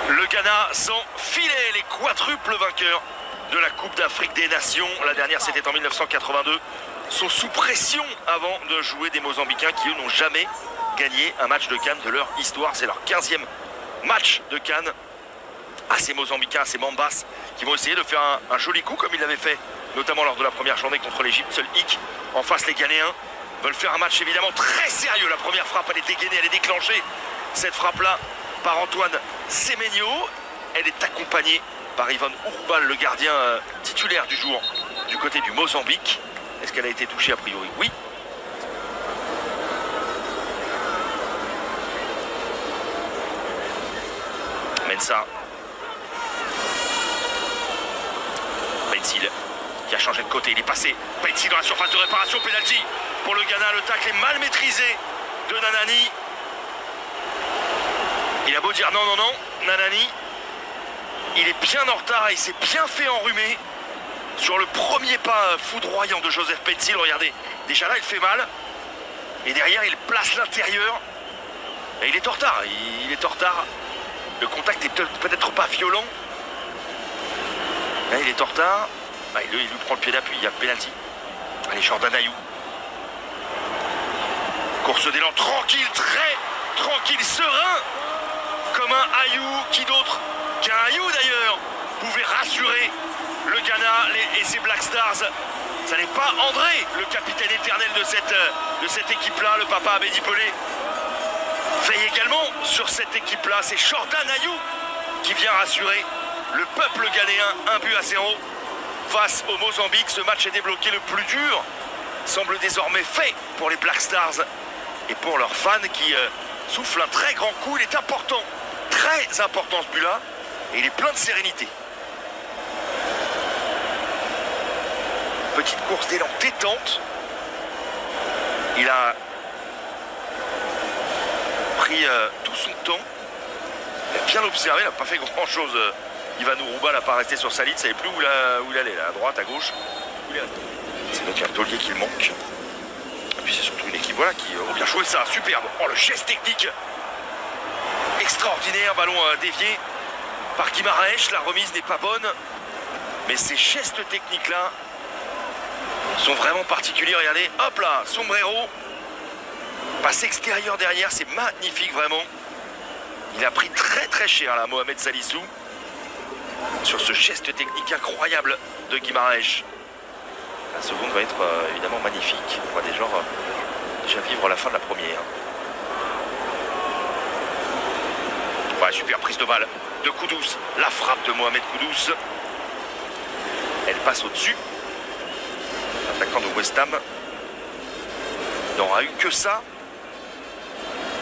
Le Ghana s'enfilait les quadruples vainqueurs de la Coupe d'Afrique des Nations. La dernière, c'était en 1982. Sont sous pression avant de jouer des Mozambicains qui, eux, n'ont jamais gagné un match de CAN de leur histoire. C'est leur 15e match de CAN. À ces Mozambicains, à ces Mambas, qui vont essayer de faire un joli coup comme ils l'avaient fait, notamment lors de la première journée contre l'Égypte. Seul hic en face, les Ghanéens veulent faire un match évidemment très sérieux. La première frappe, elle est dégainée, elle est déclenchée. Cette frappe-là par Antoine Semenyo. Elle est accompagnée par Ivan Urbal, le gardien titulaire du jour du côté du Mozambique. Est-ce qu'elle a été touchée a priori? Oui. Mensah. Pensil qui a changé de côté, il est passé. Pensil dans la surface de réparation, penalty pour le Ghana. Le tacle est mal maîtrisé de Nanani. Il a beau dire non, non, non, Nanani, il est bien en retard et il s'est bien fait enrhumer sur le premier pas foudroyant de Joseph Pensil. Regardez, déjà là il fait mal et derrière il place l'intérieur et il est en retard. Il est en retard. Le contact est peut-être pas violent. Là il est en retard. Ah, il lui prend le pied d'appui, il y a penalty. Allez, Jordan Ayew. Course d'élan tranquille, très tranquille, serein. Comme un Ayew, qui d'autre qu'un Ayew d'ailleurs pouvait rassurer le Ghana et ses Black Stars. Ça n'est pas André, le capitaine éternel de cette équipe-là, le papa Abedi Pelé. Veille également sur cette équipe-là, c'est Jordan Ayew qui vient rassurer le peuple ghanéen. 1-0 face au Mozambique. Ce match est débloqué. Le plus dur semble désormais fait pour les Black Stars et pour leurs fans qui soufflent un très grand coup. Il est important, très important ce but-là, et il est plein de sérénité. Petite course d'élan détente. Il a pris tout son temps. Il a bien observé, il n'a pas fait grand-chose. Ivan Urbal n'a pas resté sur sa ligne, il ne savait plus où il allait, là, à droite, à gauche. C'est donc un taulier qu'il manque. Et puis c'est surtout une équipe voilà, qui a bien joué ça, superbe. Oh, le geste technique extraordinaire, ballon dévié par Guimaraes. La remise n'est pas bonne, mais ces gestes techniques-là sont vraiment particuliers. Regardez, hop là, sombrero, passe extérieur derrière, c'est magnifique vraiment. Il a pris très très cher là, Mohamed Salissou, sur ce geste technique incroyable de Guimaraes. La seconde va être évidemment magnifique. On va déjà vivre la fin de la première. Ouais, super prise de balle de Kudus. La frappe de Mohamed Kudus. Elle passe au-dessus. L'attaquant de West Ham n'aura eu que ça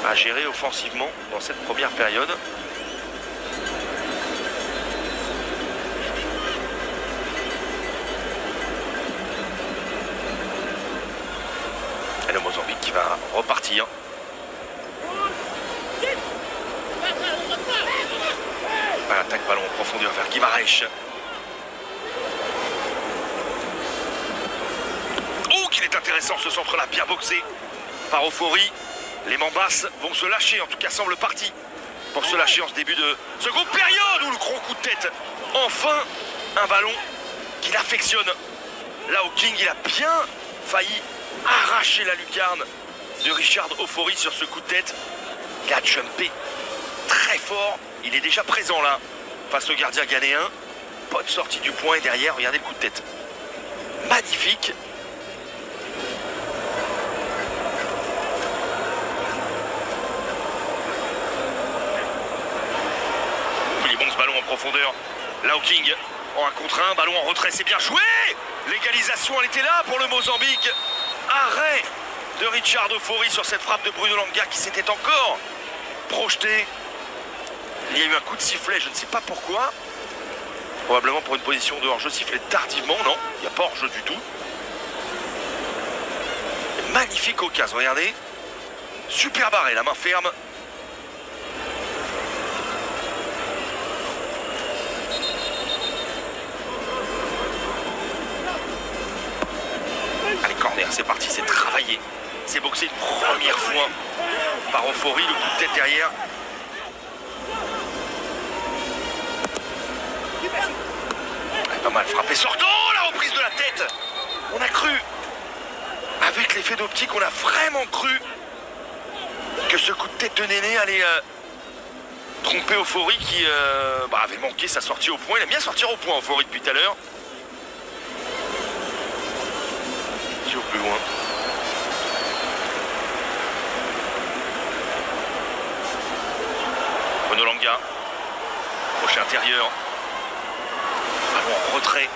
à gérer offensivement dans cette première période. Et le Mozambique qui va repartir. Attaque ballon en profondeur vers Guimaraes. Oh, qu'il est intéressant ce centre-là, bien boxé par Ofori. Les Mambas vont se lâcher, en tout cas semble parti pour se lâcher en ce début de seconde période. Où le gros coup de tête. Enfin, un ballon qu'il affectionne. Là au King, il a bien failli arracher la lucarne de Richard Ofori sur ce coup de tête. Il a jumpé très fort. Il est déjà présent là face au gardien ghanéen. Bonne sortie du point et derrière, regardez le coup de tête. Magnifique. Il est bon ce ballon en profondeur. Là au King, en 1 contre 1, ballon en retrait, c'est bien joué. L'égalisation, elle était là pour le Mozambique. Arrêt de Richard Ofori sur cette frappe de Bruno Langa qui s'était encore projeté. Il y a eu un coup de sifflet, je ne sais pas pourquoi. Probablement pour une position de hors-jeu sifflé tardivement. Non, il n'y a pas hors-jeu du tout. Magnifique occasion, regardez. Super barré, la main ferme. Allez, corner, c'est parti, c'est travaillé. C'est boxé une première fois par Ofori, le coup de tête derrière. le frappé sortant, la reprise de la tête. On a cru, avec l'effet d'optique, on a vraiment cru que ce coup de tête de Néné allait tromper Euphorie qui avait manqué sa sortie au point. Il aime bien sortir au point, Euphorie, depuis tout à l'heure. Au plus loin. Bonolanga. Crochet intérieur. Ballon en retrait.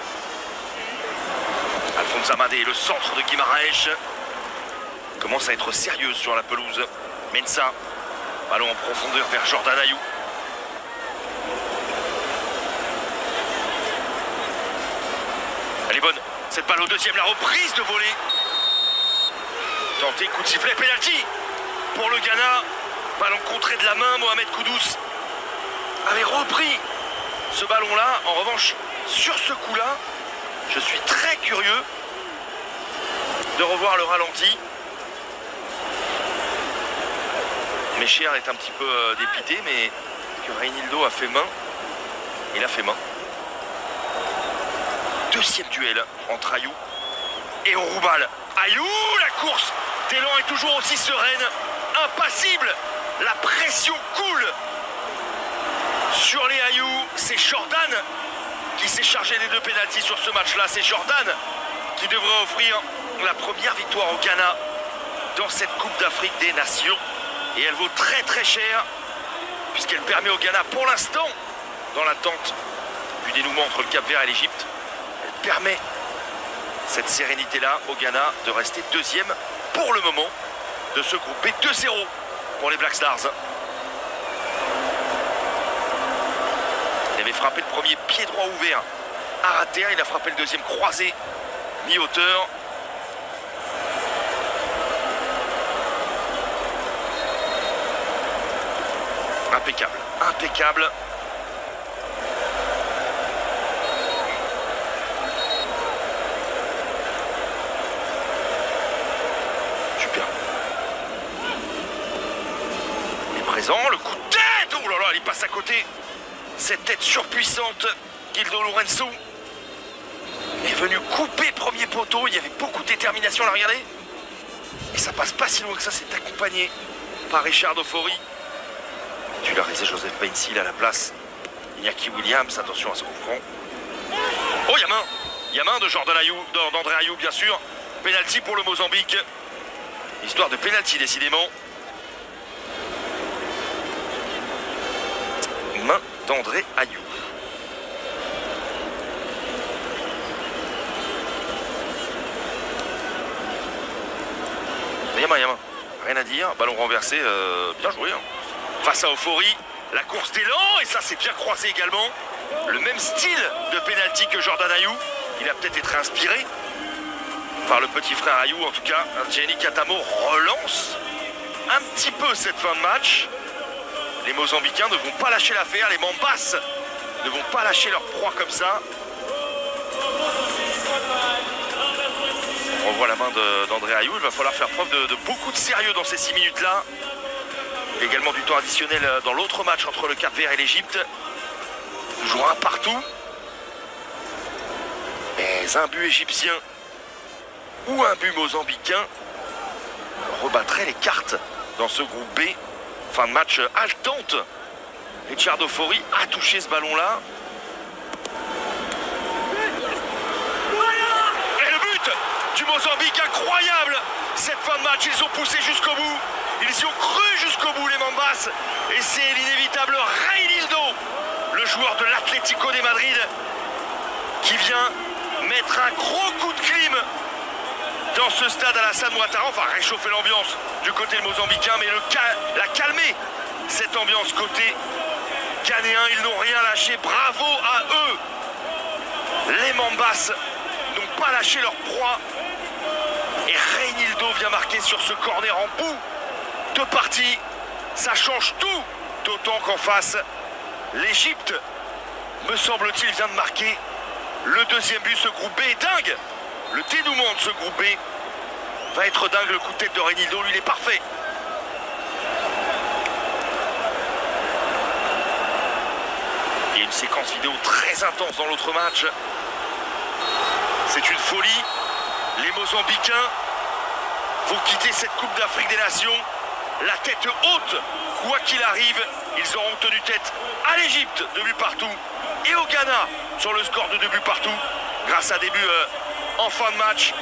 Alphonse Amadé, le centre de Guimaraes. Commence à être sérieux sur la pelouse. Mensah. Ballon en profondeur vers Jordan Ayew. Elle est bonne. Cette balle au deuxième, la reprise de volée. Tenté, coup de sifflet, pénalty pour le Ghana. Ballon contré de la main, Mohamed Kudus avait repris ce ballon-là. En revanche, sur ce coup-là, je suis très curieux de revoir le ralenti. Mecher est un petit peu dépité, mais que Reinildo a fait main. Il a fait main. Deuxième duel entre Ayew et Oroubal. Ayew, la course d'élan est toujours aussi sereine, impassible. La pression coule sur les Ayew. C'est Jordan qui s'est chargé des deux pénaltys sur ce match-là. C'est Jordan qui devrait offrir la première victoire au Ghana dans cette Coupe d'Afrique des Nations. Et elle vaut très très cher puisqu'elle permet au Ghana, pour l'instant, dans l'attente du dénouement entre le Cap-Vert et l'Égypte, elle permet cette sérénité-là au Ghana de rester deuxième pour le moment de ce groupe B. 2-0 pour les Black Stars. Il avait frappé le premier pied droit ouvert à terre. Il a frappé le deuxième croisé mi-hauteur. Impeccable, impeccable. Super. Il est présent, le coup de tête. Oh là là, il passe à côté. Cette tête surpuissante, Gildo Lourenço est venu couper premier poteau. Il y avait beaucoup de détermination à regarder. Et ça passe pas si loin que ça, c'est accompagné par Richard Euphorie. Titularisé Joseph Paintsil à la place. Iñaki Williams, attention à ce coup franc. Oh, il y a main. Il y a main de Jordan Ayew, d'André Ayew, bien sûr. Penalty pour le Mozambique. Histoire de penalty, décidément. Main d'André Ayew. Il y a main. Rien à dire. Ballon renversé. Bien joué. Hein. Face à Euphorie, la course d'élan, et ça c'est bien croisé également. Le même style de pénalty que Jordan Ayew. Il a peut-être été inspiré par le petit frère Ayew. En tout cas, Gianni Katamo relance un petit peu cette fin de match. Les Mozambicains ne vont pas lâcher l'affaire. Les Mambas ne vont pas lâcher leur proie comme ça. On revoit la main d'André Ayew. Il va falloir faire preuve de beaucoup de sérieux dans ces 6 minutes-là. Également du temps additionnel dans l'autre match entre le Cap-Vert et l'Égypte. Toujours un partout. Mais un but égyptien ou un but mozambicain rebattrait les cartes dans ce groupe B. Fin de match haletante. Richard Euphorie a touché ce ballon-là. Et le but du Mozambique, incroyable. Cette fin de match, ils ont poussé jusqu'au bout. Ils y ont cru jusqu'au bout, les Mambas. Et c'est l'inévitable Reinildo, le joueur de l'Atlético de Madrid, qui vient mettre un gros coup de clim dans ce stade Alassane Ouattara. Enfin, réchauffer l'ambiance du côté mozambicain, mais la calmer, cette ambiance côté ghanéen. Ils n'ont rien lâché. Bravo à eux. Les Mambas n'ont pas lâché leur proie. Et Reinildo vient marquer sur ce corner en bout de partie. Ça change tout, d'autant qu'en face, l'Égypte, me semble-t-il, vient de marquer le deuxième but. Ce groupe B est dingue. Le dénouement de ce groupe B va être dingue. Le coup de tête de Reinildo, lui, il est parfait. Il y a une séquence vidéo très intense dans l'autre match. folie. Les Mozambicains vont quitter cette Coupe d'Afrique des Nations la tête haute, quoi qu'il arrive. Ils auront tenu tête à l'Égypte, 2 buts partout, et au Ghana sur le score de 2 buts partout, grâce à des buts en fin de match.